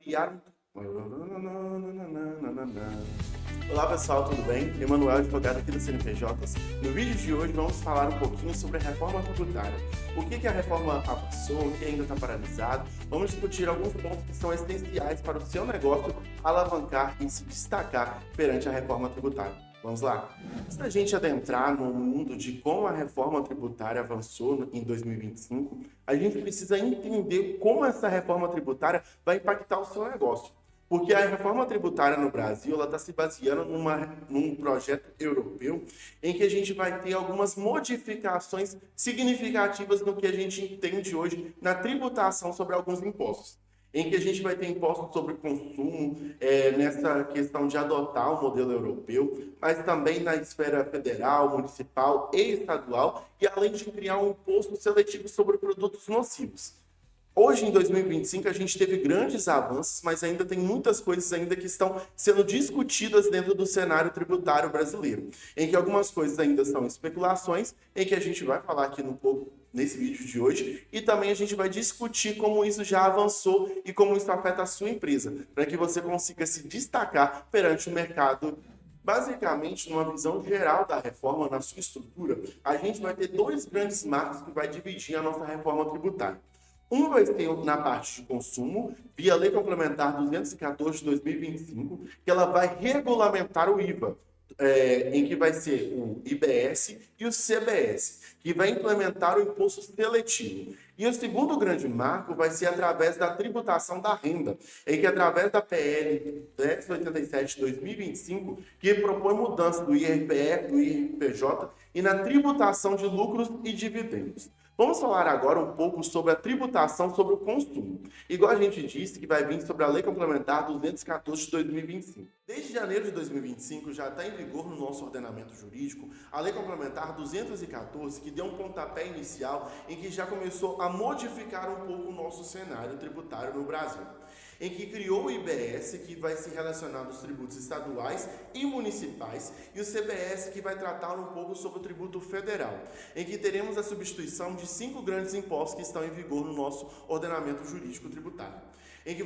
criar Olá pessoal, tudo bem? Emanuel, advogado aqui da CNPJs. No vídeo de hoje vamos falar um pouquinho sobre a reforma tributária. O que a reforma avançou, o que ainda está paralisado. Vamos discutir alguns pontos que são essenciais para o seu negócio alavancar e se destacar perante a reforma tributária. Vamos lá? Antes da gente adentrar no mundo de como a reforma tributária avançou em 2025, a gente precisa entender como essa reforma tributária vai impactar o seu negócio. Porque a reforma tributária no Brasil está se baseando num projeto europeu em que a gente vai ter algumas modificações significativas no que a gente entende hoje na tributação sobre alguns impostos. Em que a gente vai ter impostos sobre consumo, nessa questão de adotar o modelo europeu, mas também na esfera federal, municipal e estadual, e além de criar um imposto seletivo sobre produtos nocivos. Hoje, em 2025, a gente teve grandes avanços, mas ainda tem muitas coisas ainda que estão sendo discutidas dentro do cenário tributário brasileiro, em que algumas coisas ainda são especulações, em que a gente vai falar aqui um pouco nesse vídeo de hoje, e também a gente vai discutir como isso já avançou e como isso afeta a sua empresa, para que você consiga se destacar perante o mercado. Basicamente, numa visão geral da reforma, na sua estrutura, a gente vai ter dois grandes marcos que vai dividir a nossa reforma tributária. Um vai ser na parte de consumo, via Lei Complementar 214 de 2025, que ela vai regulamentar o IVA, em que vai ser o IBS e o CBS, que vai implementar o imposto seletivo. E o segundo grande marco vai ser através da tributação da renda, em que através da PL 1087 de 2025, que propõe mudança do IRPF, do IRPJ e na tributação de lucros e dividendos. Vamos falar agora um pouco sobre a tributação sobre o consumo. Igual a gente disse que vai vir sobre a Lei Complementar 214 de 2025. Desde janeiro de 2025 já está em vigor no nosso ordenamento jurídico a Lei Complementar 214, que deu um pontapé inicial em que já começou a modificar um pouco o nosso cenário tributário no Brasil, em que criou o IBS, que vai se relacionar aos tributos estaduais e municipais, e o CBS, que vai tratar um pouco sobre o tributo federal, em que teremos a substituição de 5 grandes impostos que estão em vigor no nosso ordenamento jurídico tributário. Em que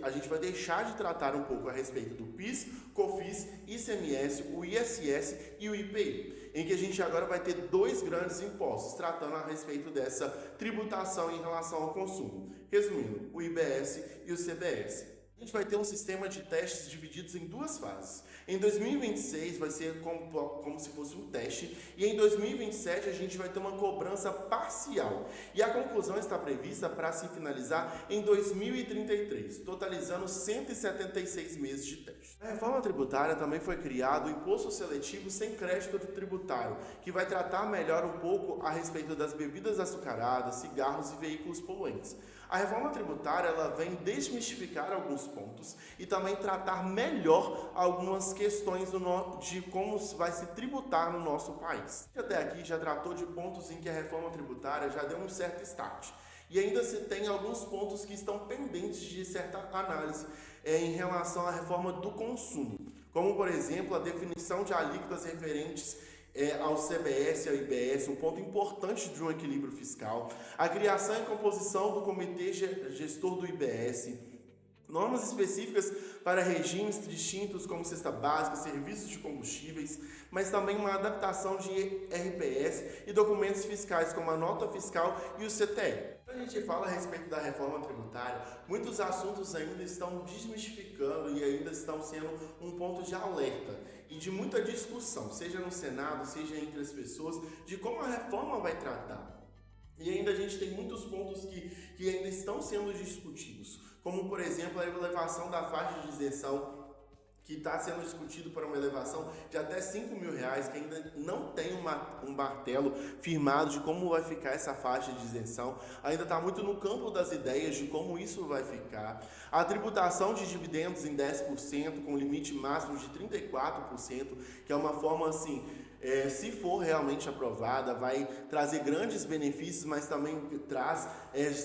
a gente vai deixar de tratar um pouco a respeito do PIS, COFINS, ICMS, o ISS e o IPI, em que a gente agora vai ter 2 grandes impostos tratando a respeito dessa tributação em relação ao consumo. Resumindo, o IBS e o CBS. A gente vai ter um sistema de testes divididos em 2 fases. Em 2026 vai ser como se fosse um teste, e em 2027 a gente vai ter uma cobrança parcial. E a conclusão está prevista para se finalizar em 2033, totalizando 176 meses de teste. Na reforma tributária também foi criado o imposto seletivo sem crédito tributário, que vai tratar melhor um pouco a respeito das bebidas açucaradas, cigarros e veículos poluentes. A reforma tributária ela vem desmistificar alguns pontos e também tratar melhor algumas questões de como vai se tributar no nosso país. Até aqui já tratou de pontos em que a reforma tributária já deu um certo start. E ainda se tem alguns pontos que estão pendentes de certa análise em relação à reforma do consumo, como, por exemplo, a definição de alíquotas referentes ao CBS e ao IBS, um ponto importante de um equilíbrio fiscal, a criação e composição do comitê gestor do IBS, normas específicas para regimes distintos como cesta básica, serviços de combustíveis, mas também uma adaptação de RPS e documentos fiscais como a nota fiscal e o CTE. Quando a gente fala a respeito da reforma tributária, muitos assuntos ainda estão desmistificando e ainda estão sendo um ponto de alerta e de muita discussão, seja no Senado, seja entre as pessoas, de como a reforma vai tratar. E ainda a gente tem muitos pontos que ainda estão sendo discutidos, como, por exemplo, a elevação da faixa de isenção, que está sendo discutido para uma elevação de até R$5.000, que ainda não tem um martelo firmado de como vai ficar essa faixa de isenção. Ainda está muito no campo das ideias de como isso vai ficar. A tributação de dividendos em 10%, com limite máximo de 34%, que é uma forma assim... se for realmente aprovada, vai trazer grandes benefícios, mas também traz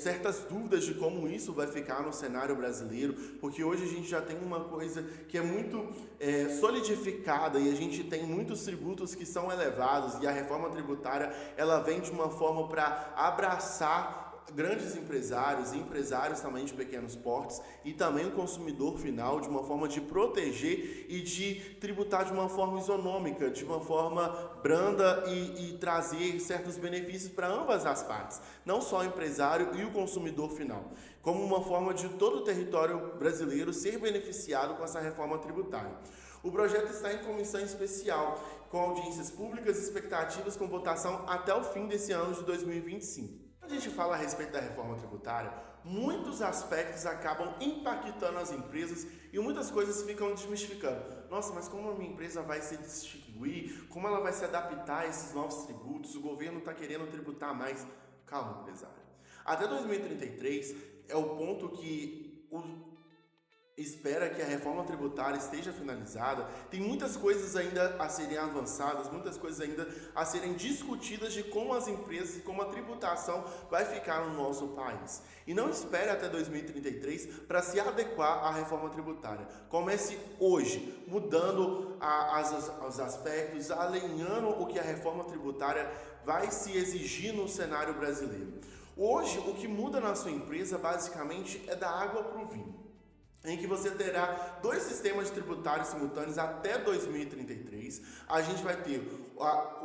certas dúvidas de como isso vai ficar no cenário brasileiro, porque hoje a gente já tem uma coisa que é muito solidificada e a gente tem muitos tributos que são elevados, e a reforma tributária ela vem de uma forma para abraçar grandes empresários e empresários também de pequenos portes e também o consumidor final de uma forma de proteger e de tributar de uma forma isonômica, de uma forma branda e trazer certos benefícios para ambas as partes, não só o empresário e o consumidor final, como uma forma de todo o território brasileiro ser beneficiado com essa reforma tributária. O projeto está em comissão especial, com audiências públicas e expectativas com votação até o fim desse ano de 2025. Quando a gente fala a respeito da reforma tributária, muitos aspectos acabam impactando as empresas e muitas coisas ficam desmistificando. Nossa, mas como a minha empresa vai se distinguir? Como ela vai se adaptar a esses novos tributos? O governo está querendo tributar mais. Calma, empresário. Até 2033 é o ponto que espera que a reforma tributária esteja finalizada. Tem muitas coisas ainda a serem avançadas, muitas coisas ainda a serem discutidas de como as empresas e como a tributação vai ficar no nosso país. E não espere até 2033 para se adequar à reforma tributária. Comece hoje, mudando os aspectos, alinhando o que a reforma tributária vai se exigir no cenário brasileiro. Hoje, o que muda na sua empresa basicamente é da água para o vinho, em que você terá dois sistemas tributários simultâneos até 2033. A gente vai ter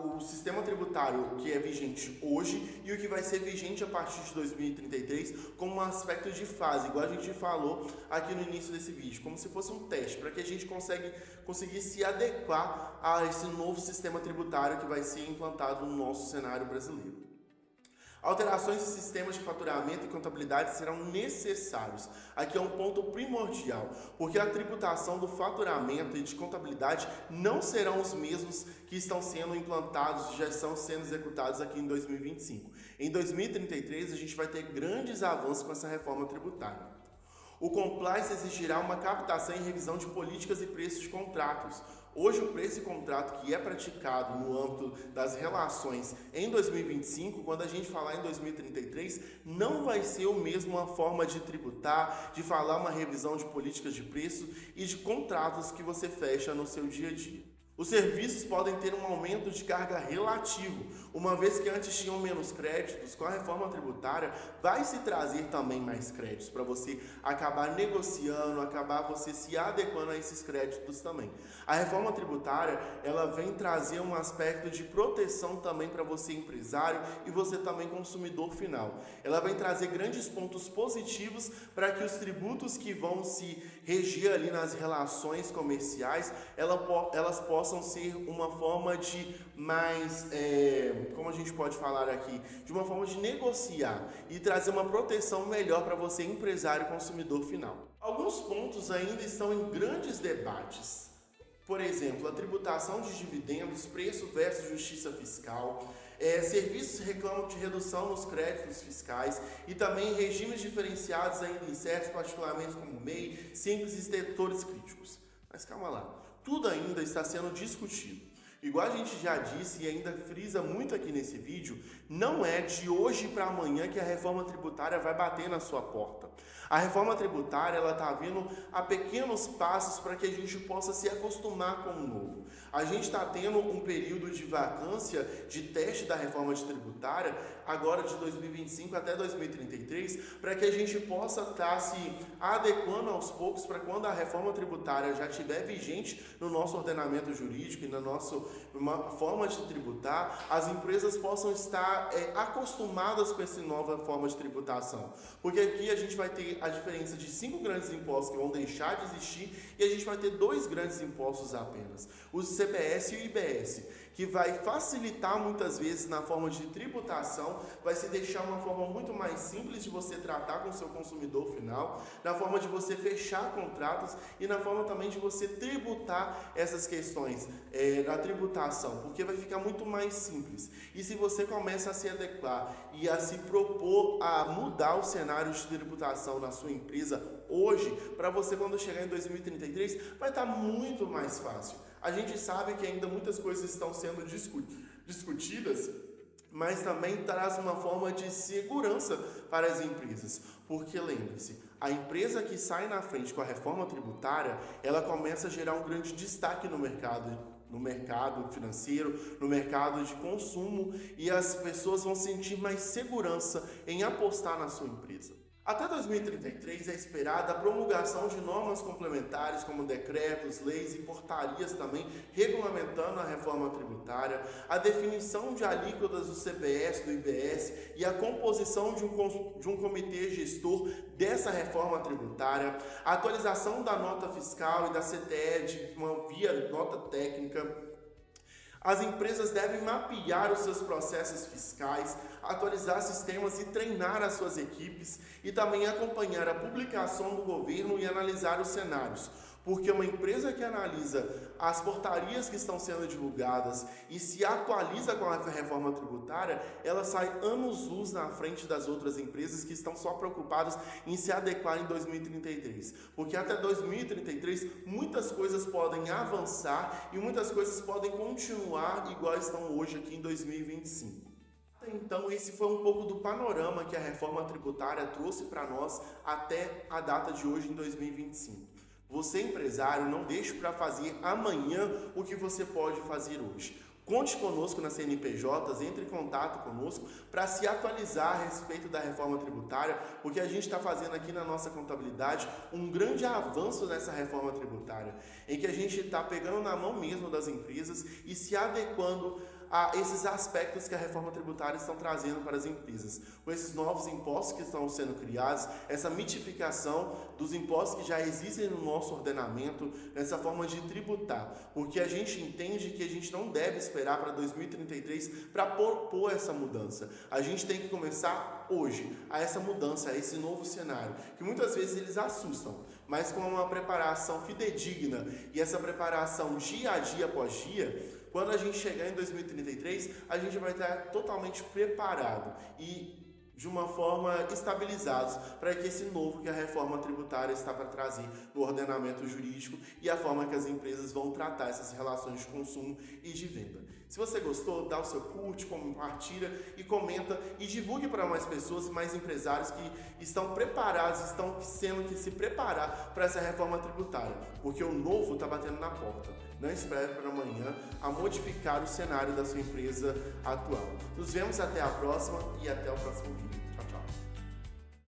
o sistema tributário que é vigente hoje e o que vai ser vigente a partir de 2033 como um aspecto de fase, igual a gente falou aqui no início desse vídeo, como se fosse um teste, para que a gente conseguir se adequar a esse novo sistema tributário que vai ser implantado no nosso cenário brasileiro. Alterações em sistemas de faturamento e contabilidade serão necessários. Aqui é um ponto primordial, porque a tributação do faturamento e de contabilidade não serão os mesmos que estão sendo implantados, já estão sendo executados aqui em 2025. Em 2033, a gente vai ter grandes avanços com essa reforma tributária. O compliance exigirá uma captação e revisão de políticas e preços de contratos. Hoje, o preço e contrato que é praticado no âmbito das relações em 2025, quando a gente falar em 2033, não vai ser o mesmo a forma de tributar, de falar uma revisão de políticas de preço e de contratos que você fecha no seu dia a dia. Os serviços podem ter um aumento de carga relativo, uma vez que antes tinham menos créditos. Com a reforma tributária vai se trazer também mais créditos para você acabar negociando, acabar você se adequando a esses créditos também. A reforma tributária, ela vem trazer um aspecto de proteção também para você empresário e você também consumidor final. Ela vem trazer grandes pontos positivos para que os tributos que vão se reger ali nas relações comerciais, elas possam ser uma forma de mais, como a gente pode falar aqui, de uma forma de negociar e trazer uma proteção melhor para você, empresário e consumidor final. Alguns pontos ainda estão em grandes debates. Por exemplo, a tributação de dividendos, preço versus justiça fiscal, serviços reclamam de redução nos créditos fiscais e também regimes diferenciados ainda incertos, particularmente como MEI, simples e setores críticos. Mas calma lá, tudo ainda está sendo discutido. Igual a gente já disse e ainda frisa muito aqui nesse vídeo, não é de hoje para amanhã que a reforma tributária vai bater na sua porta. A reforma tributária, ela está vindo a pequenos passos para que a gente possa se acostumar com o novo. A gente está tendo um período de vacância de teste da reforma tributária, agora de 2025 até 2033, para que a gente possa estar se adequando aos poucos para quando a reforma tributária já estiver vigente no nosso ordenamento jurídico e no nosso uma forma de tributar, as empresas possam estar acostumadas com essa nova forma de tributação. Porque aqui a gente vai ter a diferença de 5 grandes impostos que vão deixar de existir e a gente vai ter 2 grandes impostos apenas, o CBS e o IBS, que vai facilitar muitas vezes na forma de tributação, vai se deixar uma forma muito mais simples de você tratar com o seu consumidor final, na forma de você fechar contratos e na forma também de você tributar essas questões da tributação, porque vai ficar muito mais simples. E se você começa a se adequar e a se propor a mudar o cenário de tributação na sua empresa hoje, para você quando chegar em 2033, vai estar muito mais fácil. A gente sabe que ainda muitas coisas estão sendo discutidas, mas também traz uma forma de segurança para as empresas, porque lembre-se, a empresa que sai na frente com a reforma tributária, ela começa a gerar um grande destaque no mercado no mercado financeiro, no mercado de consumo, e as pessoas vão sentir mais segurança em apostar na sua empresa. Até 2033 é esperada a promulgação de normas complementares como decretos, leis e portarias também regulamentando a reforma tributária, a definição de alíquotas do CBS, do IBS e a composição de um comitê gestor dessa reforma tributária, a atualização da nota fiscal e da CTE via nota técnica. As empresas devem mapear os seus processos fiscais, atualizar sistemas e treinar as suas equipes e também acompanhar a publicação do governo e analisar os cenários. Porque uma empresa que analisa as portarias que estão sendo divulgadas e se atualiza com a reforma tributária, ela sai anos-luz na frente das outras empresas que estão só preocupadas em se adequar em 2033. Porque até 2033 muitas coisas podem avançar e muitas coisas podem continuar igual estão hoje aqui em 2025. Então, esse foi um pouco do panorama que a reforma tributária trouxe para nós até a data de hoje, em 2025. Você, empresário, não deixe para fazer amanhã o que você pode fazer hoje. Conte conosco na CNPJs, entre em contato conosco para se atualizar a respeito da reforma tributária, porque a gente está fazendo aqui na nossa contabilidade um grande avanço nessa reforma tributária, em que a gente está pegando na mão mesmo das empresas e se adequando a esses aspectos que a reforma tributária estão trazendo para as empresas, com esses novos impostos que estão sendo criados, essa mitificação dos impostos que já existem no nosso ordenamento, essa forma de tributar, porque a gente entende que a gente não deve esperar para 2033 para propor essa mudança. A gente tem que começar hoje a essa mudança, a esse novo cenário, que muitas vezes eles assustam, mas com uma preparação fidedigna e essa preparação dia a dia após dia, quando a gente chegar em 2033, a gente vai estar totalmente preparado e de uma forma estabilizados para que esse novo que a reforma tributária está para trazer no ordenamento jurídico e a forma que as empresas vão tratar essas relações de consumo e de venda. Se você gostou, dá o seu curte, compartilha e comenta e divulgue para mais pessoas e mais empresários que estão preparados, estão sendo que se preparar para essa reforma tributária, porque o novo está batendo na porta. Não espere para amanhã a modificar o cenário da sua empresa atual. Nos vemos até a próxima e até o próximo vídeo.